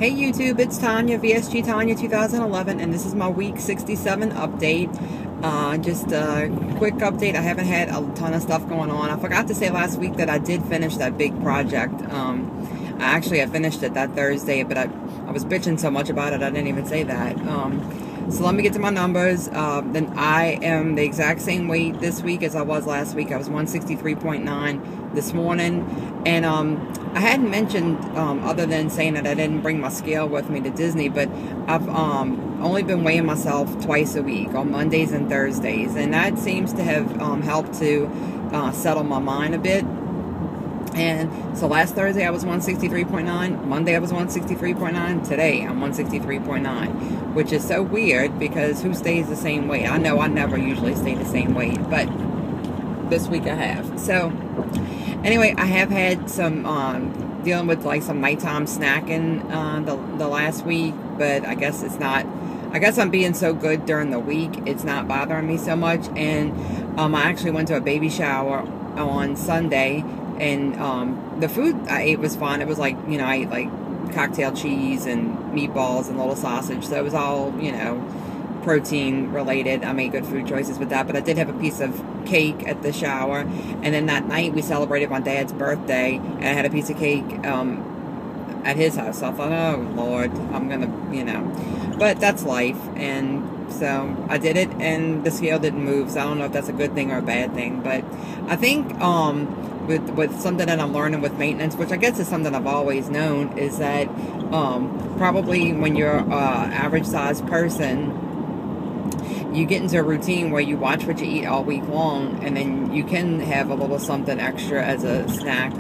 Hey YouTube, it's Tanya, VSG Tanya 2011, and this is my week 67 update. Just a quick update. I haven't had a ton of stuff going on. I forgot to say last week that I did finish that big project. I finished it that Thursday, but I was bitching so much about it, I didn't even say that. So let me get to my numbers. Then I am the exact same weight this week as I was last week. I was 163.9 this morning, and I hadn't mentioned, other than saying that I didn't bring my scale with me to Disney, but I've only been weighing myself twice a week, on Mondays and Thursdays, and that seems to have helped to settle my mind a bit. And so last Thursday I was 163.9, Monday I was 163.9, today I'm 163.9, which is so weird because who stays the same weight? I know I never usually stay the same weight, but this week I have. So anyway, I have had some dealing with like some nighttime snacking the last week, but I guess it's not, I guess I'm being so good during the week, it's not bothering me so much. And I actually went to a baby shower on Sunday, and the food I ate was fun. It was like, you know, I ate like cocktail cheese and meatballs and a little sausage, so it was all, you know, protein related. I made good food choices with that, but I did have a piece of cake at the shower, and then that night we celebrated my dad's birthday, and I had a piece of cake at his house. So I thought, oh Lord, I'm gonna, you know, but that's life. And so I did it, and the scale didn't move, so I don't know if that's a good thing or a bad thing. But I think with something that I'm learning with maintenance, which I guess is something I've always known, is that probably when you're an average sized person, you get into a routine where you watch what you eat all week long, and then you can have a little something extra as a snack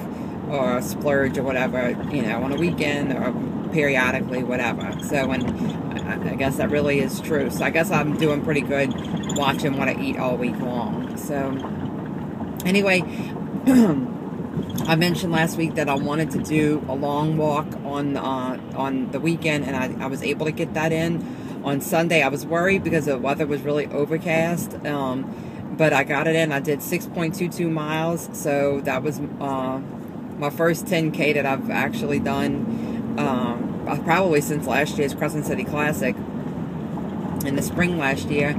or a splurge or whatever, you know, on a weekend or periodically, whatever. So, and I guess that really is true. So I guess I'm doing pretty good watching what I eat all week long. So anyway, I mentioned last week that I wanted to do a long walk on the weekend, and I was able to get that in. On Sunday, I was worried because the weather was really overcast, but I got it in. I did 6.22 miles, so that was my first 10K that I've actually done, probably since last year's Crescent City Classic in the spring last year,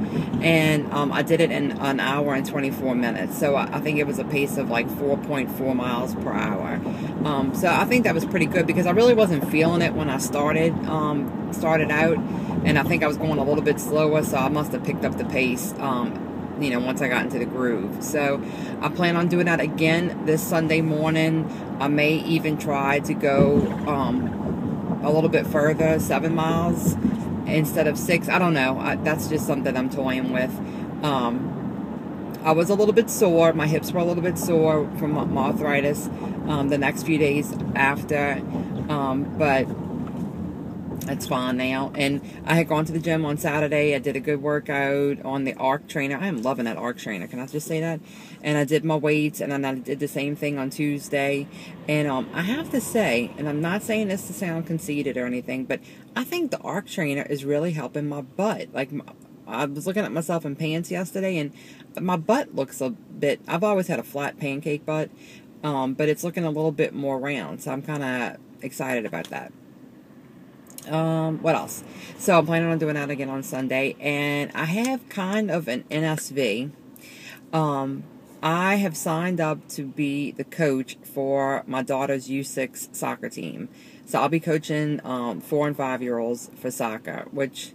and I did it in an hour and 24 minutes, so I think it was a pace of like 4.4 miles per hour. So I think that was pretty good because I really wasn't feeling it when I started out, and I think I was going a little bit slower, so I must have picked up the pace, you know, once I got into the groove. So I plan on doing that again this Sunday morning. I may even try to go a little bit further, 7 miles instead of 6. I don't know. That's just something I'm toying with. I was a little bit sore. My hips were a little bit sore from my arthritis the next few days after, but it's fine now. And I had gone to the gym on Saturday. I did a good workout on the arc trainer. I am loving that arc trainer. Can I just say that? And I did my weights, and then I did the same thing on Tuesday. And I have to say, and I'm not saying this to sound conceited or anything, but I think the arc trainer is really helping my butt. Like, I was looking at myself in pants yesterday, and my butt looks a bit, I've always had a flat pancake butt, but it's looking a little bit more round. So I'm kind of excited about that. What else? So I'm planning on doing that again on Sunday, and I have kind of an NSV. I have signed up to be the coach for my daughter's U6 soccer team. So I'll be coaching 4- and 5-year-olds for soccer, which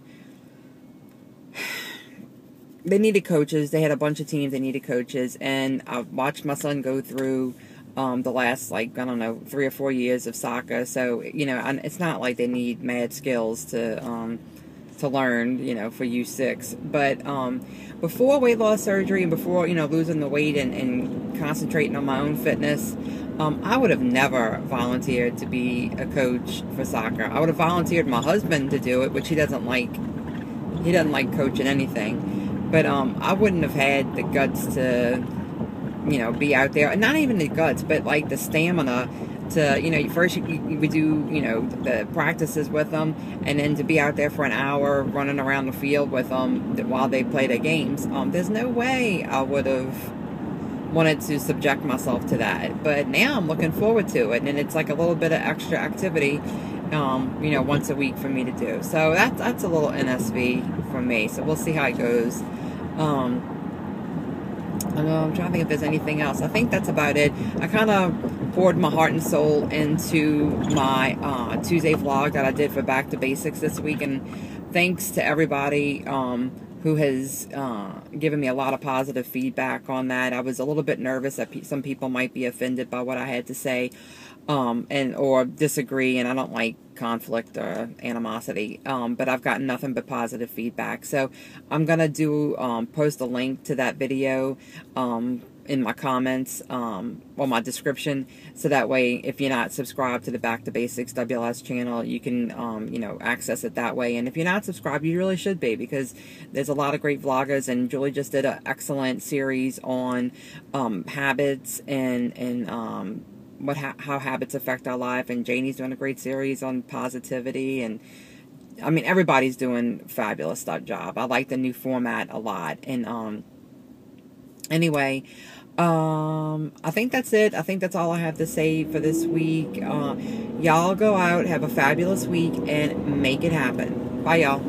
they needed coaches. They had a bunch of teams, they needed coaches, and I've watched my son go through the last, like, I don't know, 3 or 4 years of soccer. So, you know, and it's not like they need mad skills to learn, you know, for U6. But before weight loss surgery and before, you know, losing the weight and concentrating on my own fitness, I would have never volunteered to be a coach for soccer. I would have volunteered my husband to do it, which he doesn't like. He doesn't like coaching anything. But I wouldn't have had the guts to, you know, be out there, and not even the guts, but like the stamina to, you know, first you would do, you know, the practices with them, and then to be out there for an hour running around the field with them while they play their games. There's no way I would have wanted to subject myself to that, but now I'm looking forward to it, and it's like a little bit of extra activity. you know, once a week for me to do. So that's a little NSV for me. So we'll see how it goes. I know, I'm trying to think if there's anything else. I think that's about it. I kind of poured my heart and soul into my Tuesday vlog that I did for Back to Basics this week, and thanks to everybody who has given me a lot of positive feedback on that. I was a little bit nervous that some people might be offended by what I had to say, or disagree, and I don't like conflict or animosity, but I've gotten nothing but positive feedback. So I'm gonna post a link to that video in my comments, or my description, so that way if you're not subscribed to the Back to Basics WLS channel, you can you know, access it that way. And if you're not subscribed, you really should be, because there's a lot of great vloggers, and Julie just did an excellent series on habits and how habits affect our life, and Janie's doing a great series on positivity, and I mean, everybody's doing a fabulous job. I like the new format a lot. And anyway, I think that's it. I think that's all I have to say for this week. Y'all go out, have a fabulous week, and make it happen. Bye, y'all.